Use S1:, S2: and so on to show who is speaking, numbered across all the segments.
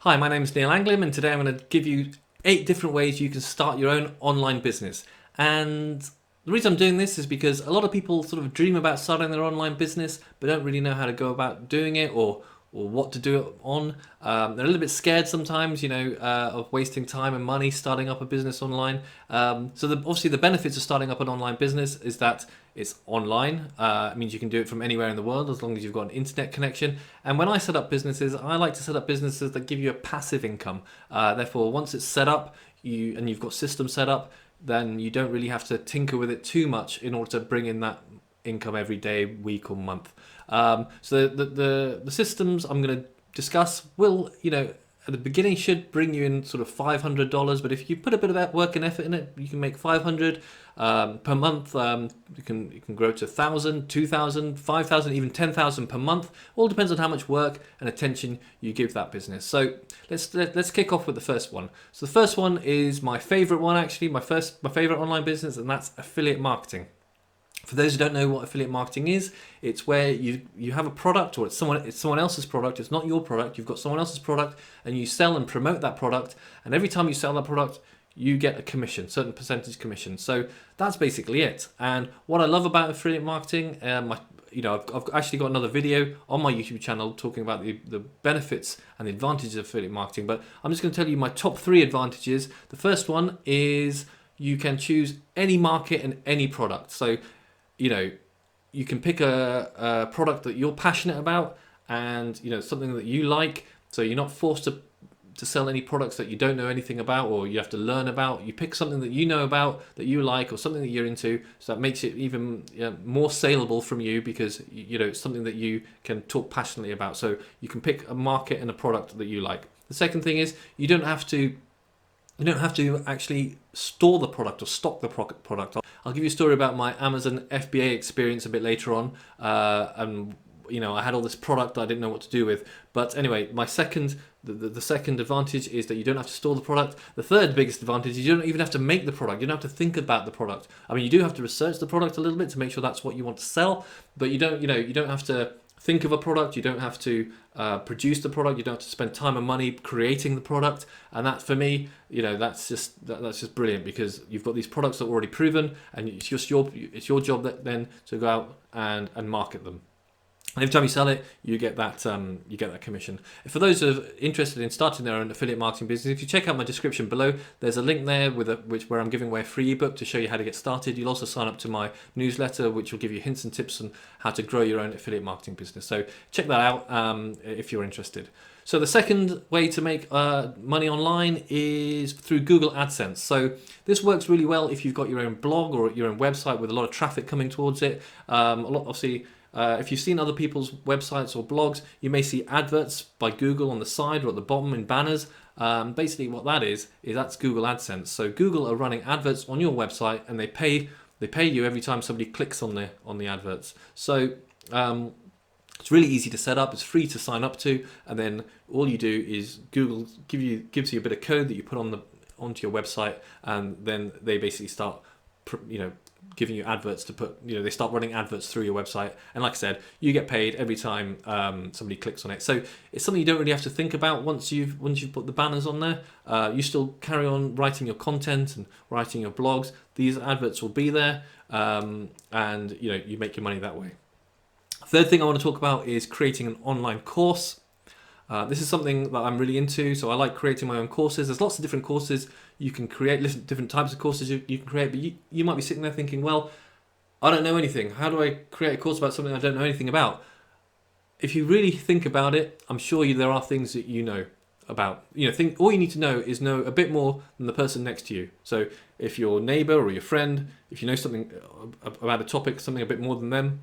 S1: Hi, my name is Neil Anglim, and today I'm going to give you 8 different ways you can start your own online business. And the reason I'm doing this is because a lot of people sort of dream about starting their online business, but don't really know how to go about doing it or what to do it on. They're a little bit scared sometimes, of wasting time and money starting up a business online. Obviously the benefits of starting up an online business is that it's online. It means you can do it from anywhere in the world as long as you've got an internet connection. And when I set up businesses, I like to set up businesses that give you a passive income. Therefore, once it's set up, you've got systems set up, then you don't really have to tinker with it too much in order to bring in that income every day, week, or month. So the systems I'm going to discuss will, at the beginning should bring you in sort of $500, but if you put a bit of work and effort in it, you can make 500 per month. You can grow to 1,000, 2,000, 5,000, even 10,000 per month. All depends on how much work and attention you give that business. So let's kick off with the first one. So the first one is my favorite one, actually, my favorite online business, and that's affiliate marketing. For those who don't know what affiliate marketing is, it's where you have a product, or it's someone else's product. It's not your product. You've got someone else's product, and you sell and promote that product. And every time you sell that product, you get a commission, certain percentage commission. So that's basically it. And what I love about affiliate marketing, I've actually got another video on my YouTube channel talking about the benefits and the advantages of affiliate marketing. But I'm just going to tell you my top 3 advantages. The first one is you can choose any market and any product. So you can pick a product that you're passionate about and, something that you like. So you're not forced to sell any products that you don't know anything about or you have to learn about. You pick something that you know about, that you like, or something that you're into. So that makes it even more saleable from you because, it's something that you can talk passionately about. So you can pick a market and a product that you like. The second thing is you don't have to actually store the product or stock the product. I'll give you a story about my Amazon FBA experience a bit later on. I had all this product that I didn't know what to do with. But anyway, the second advantage is that you don't have to store the product. The third biggest advantage is you don't even have to make the product. You don't have to think about the product. I mean, you do have to research the product a little bit to make sure that's what you want to sell, but you don't have to think of a product. You don't have to produce the product. You don't have to spend time and money creating the product. And that, for me, that's just brilliant because you've got these products that are already proven, and it's your job then to go out and market them. And every time you sell it, you get that commission. For those who are interested in starting their own affiliate marketing business, if you check out my description below, there's a link there where I'm giving away a free ebook to show you how to get started. You'll also sign up to my newsletter, which will give you hints and tips on how to grow your own affiliate marketing business. So check that out if you're interested. So the second way to make money online is through Google Adsense. So this works really well if you've got your own blog or your own website with a lot of traffic coming towards it. If you've seen other people's websites or blogs, you may see adverts by Google on the side or at the bottom in banners. Basically what that is that's Google AdSense. So Google are running adverts on your website, and they pay you every time somebody clicks on the adverts. So it's really easy to set up. It's free to sign up to, and then all you do is Google gives you a bit of code that you put onto your website, and then they basically start giving you adverts to put, they start running adverts through your website. And like I said, you get paid every time somebody clicks on it. So it's something you don't really have to think about once you've put the banners on there. You still carry on writing your content and writing your blogs. These adverts will be there, and you make your money that way. Third thing I want to talk about is creating an online course. This is something that I'm really into, so I like creating my own courses. There's lots of different courses you can create, different types of courses you can create, but you might be sitting there thinking, well, I don't know anything. How do I create a course about something I don't know anything about? If you really think about it, I'm sure there are things that you know about. All you need to know is know a bit more than the person next to you. So if your neighbor or your friend, if you know something about a topic, something a bit more than them,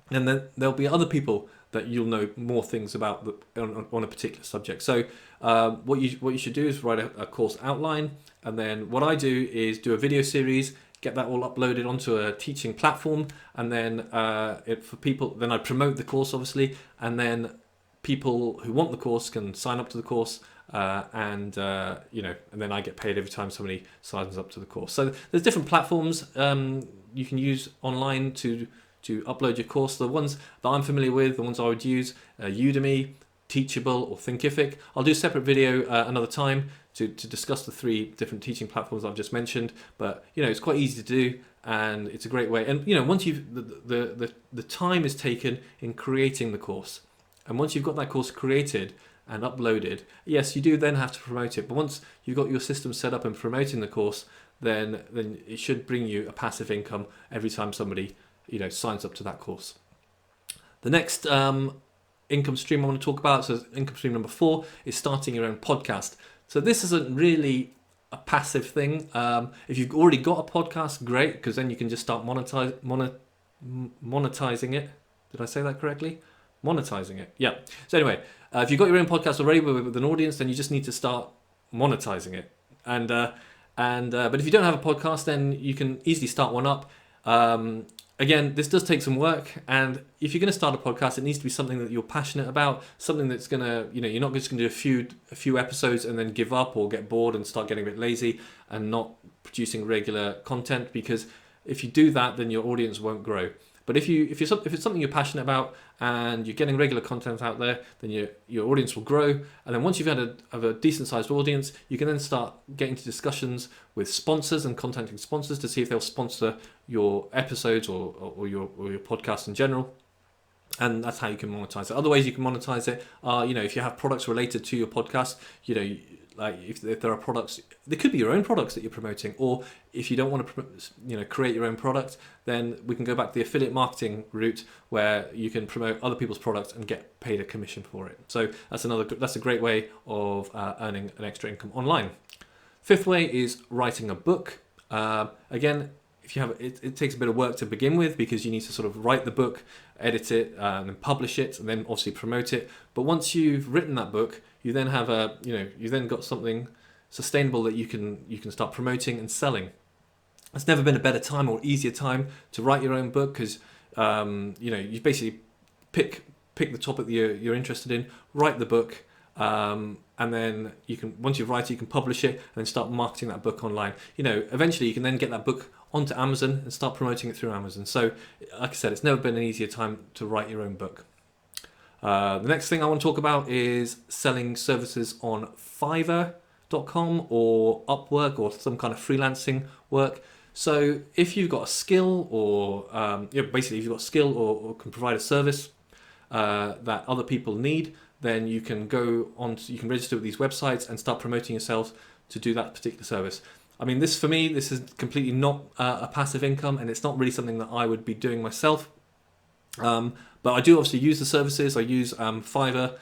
S1: and then there'll be other people that you'll know more things about on a particular subject. So what you should do is write a course outline, and then what I do is do a video series, get that all uploaded onto a teaching platform, and then then I promote the course, obviously, and then people who want the course can sign up to the course, and then I get paid every time somebody signs up to the course. So there's different platforms you can use online to upload your course. The ones that I'm familiar with, the ones I would use, Udemy, Teachable or Thinkific. I'll do a separate video another time to discuss the 3 different teaching platforms I've just mentioned. But it's quite easy to do, and it's a great way. And once you've the time is taken in creating the course, and once you've got that course created and uploaded, yes, you do then have to promote it. But once you've got your system set up and promoting the course, then it should bring you a passive income every time somebody signs up to that course. The next income stream I want to talk about, so income stream number 4, is starting your own podcast. So this isn't really a passive thing. If you've already got a podcast, great, because then you can just start monetizing it. Did I say that correctly? Monetizing it. Yeah. So anyway, if you've got your own podcast already with an audience, then you just need to start monetizing it. But if you don't have a podcast, then you can easily start one up. Again, this does take some work, and if you're going to start a podcast, it needs to be something that you're passionate about, something that's going to, you're not just going to do a few episodes and then give up or get bored and start getting a bit lazy and not producing regular content, because if you do that, then your audience won't grow. But if it's something you're passionate about and you're getting regular content out there, then your audience will grow. And then once you've had a decent sized audience, you can then start getting to discussions with sponsors and contacting sponsors to see if they'll sponsor your episodes or your podcast in general. And that's how you can monetize it. Other ways you can monetize it are, if you have products related to your podcast, like if there are products, there could be your own products that you're promoting, or if you don't want to, create your own product, then we can go back to the affiliate marketing route where you can promote other people's products and get paid a commission for it. So that's a great way of earning an extra income online. 5th way is writing a book. Again, if you have it takes a bit of work to begin with, because you need to sort of write the book, edit it, and then publish it, and then obviously promote it. But once you've written that book, you then have you then got something sustainable that you can start promoting and selling. There's never been a better time or easier time to write your own book, because you basically pick the topic that you're interested in, write the book, and then once you write it, you can publish it and then start marketing that book online. Eventually you can then get that book onto Amazon and start promoting it through Amazon. So, like I said, it's never been an easier time to write your own book. The next thing I want to talk about is selling services on Fiverr.com or Upwork or some kind of freelancing work. So if you've got a skill or basically if you've got a skill or can provide a service that other people need, then you can you can register with these websites and start promoting yourself to do that particular service. I mean, this is completely not a passive income, and it's not really something that I would be doing myself. But I do obviously use the services. I use Fiverr.com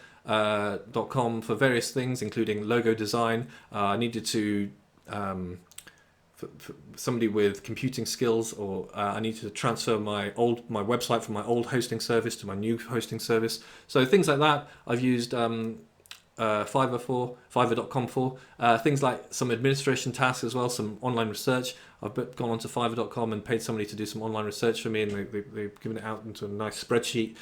S1: for various things, including logo design. I needed to, for somebody with computing skills, or I needed to transfer my website from my old hosting service to my new hosting service. So things like that I've used Fiverr.com for. Things like some administration tasks as well, some online research. I've gone onto Fiverr.com and paid somebody to do some online research for me, and they've given it out into a nice spreadsheet,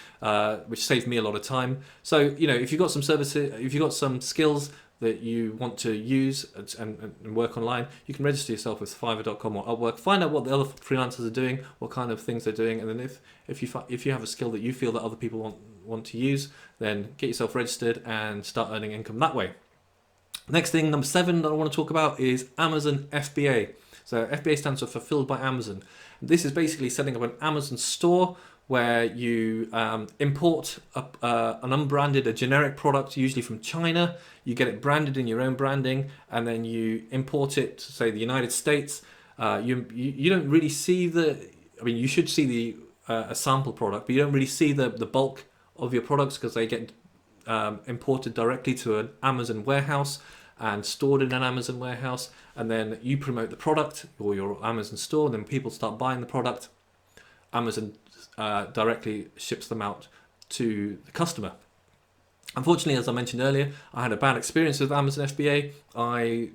S1: which saved me a lot of time. So, if you've got some services, if you've got some skills that you want to use and work online, you can register yourself with Fiverr.com or Upwork. Find out what the other freelancers are doing, what kind of things they're doing, and then if you have a skill that you feel that other people want to use, then get yourself registered and start earning income that way. Next thing, number 7 that I want to talk about is Amazon FBA. So FBA stands for Fulfilled by Amazon. This is basically setting up an Amazon store where you import an unbranded, a generic product, usually from China. You get it branded in your own branding, and then you import it to, say, the United States. You don't really see you should see a sample product, but you don't really see the bulk of your products, because they get imported directly to an Amazon warehouse and stored in an Amazon warehouse, and then you promote the product or your Amazon store, and then people start buying the product. Amazon directly ships them out to the customer. Unfortunately, as I mentioned earlier, I had a bad experience with Amazon FBA. I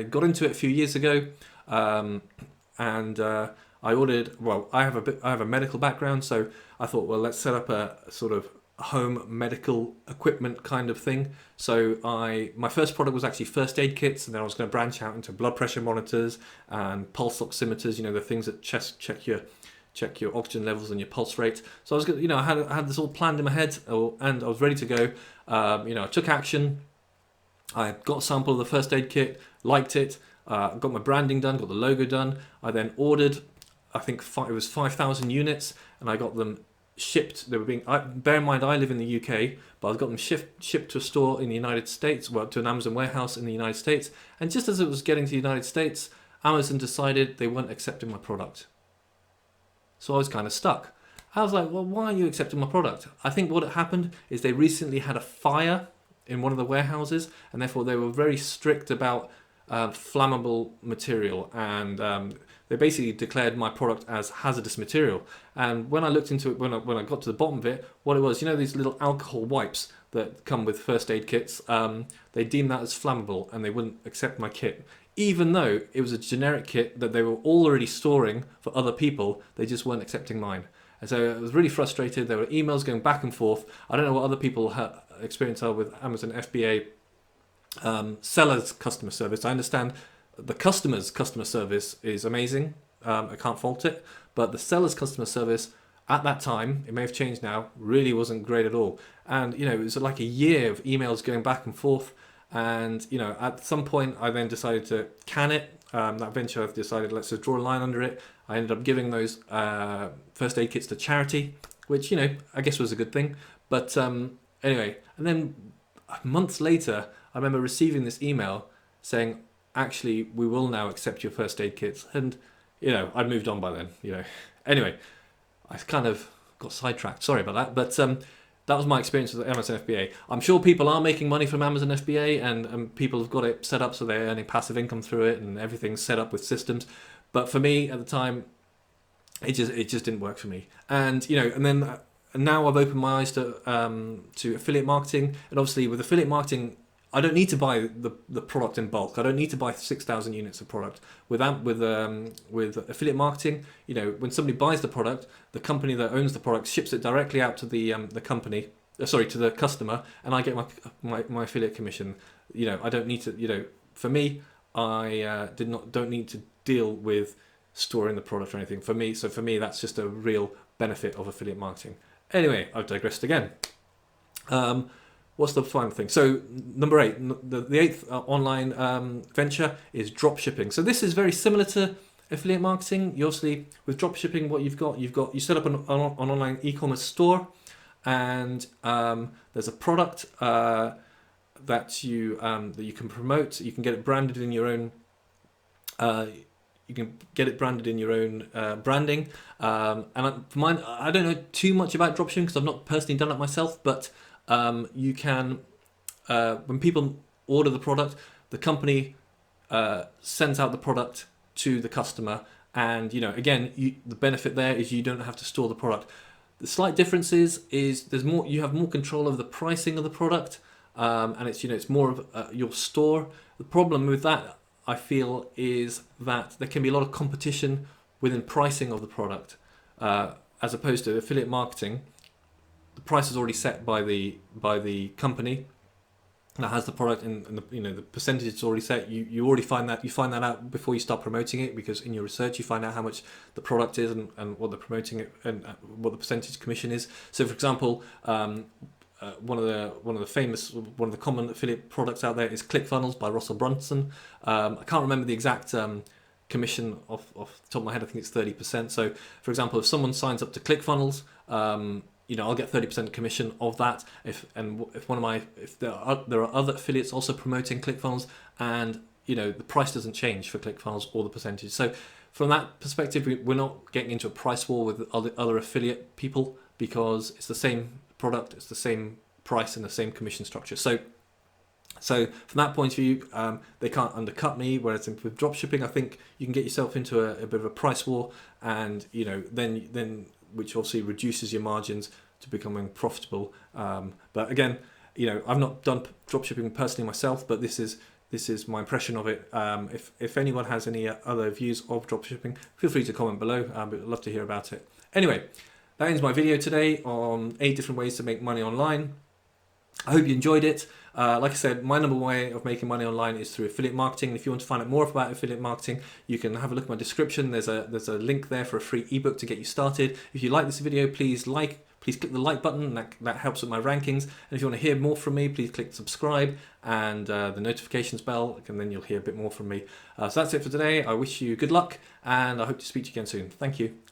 S1: got into it a few years ago, and I ordered. Well, I have a medical background, so I thought, well, let's set up a sort of home medical equipment kind of thing. So my first product was actually first aid kits, and then I was going to branch out into blood pressure monitors and pulse oximeters. The things that check your check your oxygen levels and your pulse rate. So I was, I had this all planned in my head, and I was ready to go. I took action. I got a sample of the first aid kit, liked it, got my branding done, got the logo done. I then ordered, I think it was 5,000 units, and I got them shipped. They were bear in mind I live in the UK, but I got them shipped to a store in the United States, well, to an Amazon warehouse in the United States. And just as it was getting to the United States, Amazon decided they weren't accepting my product. So I was kind of stuck. I was like, well, why are you accepting my product? I think what had happened is they recently had a fire in one of the warehouses, and therefore they were very strict about flammable material, and they basically declared my product as hazardous material. And when I looked into it, when I got to the bottom of it, what it was, these little alcohol wipes that come with first aid kits, they deemed that as flammable, and they wouldn't accept my kit. Even though it was a generic kit that they were already storing for other people, they just weren't accepting mine. And so I was really frustrated. There were emails going back and forth. I don't know what other people experience are with Amazon FBA sellers customer service. I understand the customer's customer service is amazing. I can't fault it. But the seller's customer service at that time, it may have changed now, really wasn't great at all. And, it was like a year of emails going back and forth. And, at some point I then decided to can it. That venture, I've decided let's just draw a line under it. I ended up giving those first aid kits to charity, which, I guess was a good thing. But anyway, and then months later, I remember receiving this email saying, actually, we will now accept your first aid kits. And, I'd moved on by then, Anyway, I kind of got sidetracked. Sorry about that. But that was my experience with Amazon FBA. I'm sure people are making money from Amazon FBA, and people have got it set up so they're earning passive income through it, and everything's set up with systems. But for me at the time, it just didn't work for me. And and then now I've opened my eyes to affiliate marketing, and obviously with affiliate marketing, I don't need to buy the product in bulk. I don't need to buy 6,000 units of product. With affiliate marketing, when somebody buys the product, the company that owns the product ships it directly out to the to the customer, and I get my affiliate commission. I don't need to. For me, I don't need to deal with storing the product or anything. For me, that's just a real benefit of affiliate marketing. Anyway, I've digressed again. What's the final thing? So number 8, the eighth online venture is dropshipping. So this is very similar to affiliate marketing. You obviously, with dropshipping, what you set up an online e-commerce store, and there's a product that you can promote. You can get it branded in your own. You can get it branded in your own branding. And for mine, I don't know too much about dropshipping because I've not personally done it myself, but you can, when people order the product, the company sends out the product to the customer, and again, the benefit there is you don't have to store the product. The slight difference is you have more control over the pricing of the product, and it's more of your store. The problem with that, I feel, is that there can be a lot of competition within pricing of the product, as opposed to affiliate marketing. The price is already set by the company that has the product, and the percentage is already set. You already find that out before you start promoting it, because in your research you find out how much the product is and what they're promoting it and what the percentage commission is. So, for example, one of the common affiliate products out there is ClickFunnels by Russell Brunson. I can't remember the exact commission off the top of my head. I think it's 30%. So, for example, if someone signs up to ClickFunnels, I'll get 30% commission of that. If there are other affiliates also promoting ClickFunnels, and the price doesn't change for ClickFunnels or the percentage. So from that perspective, we're not getting into a price war with other affiliate people, because it's the same product, it's the same price and the same commission structure. So from that point of view, they can't undercut me. Whereas with dropshipping, I think you can get yourself into a bit of a price war, and then which obviously reduces your margins to becoming profitable. But again, I've not done dropshipping personally myself, but this is my impression of it. If anyone has any other views of dropshipping, feel free to comment below. I'd love to hear about it. Anyway, that ends my video today on 8 different ways to make money online. I hope you enjoyed it. Like I said, my number one way of making money online is through affiliate marketing. If you want to find out more about affiliate marketing, you can have a look at my description. There's a link there for a free ebook to get you started. If you like this video, please click the like button. That helps with my rankings. And if you want to hear more from me, please click subscribe and the notifications bell, and then you'll hear a bit more from me. So that's it for today. I wish you good luck, and I hope to speak to you again soon. Thank you.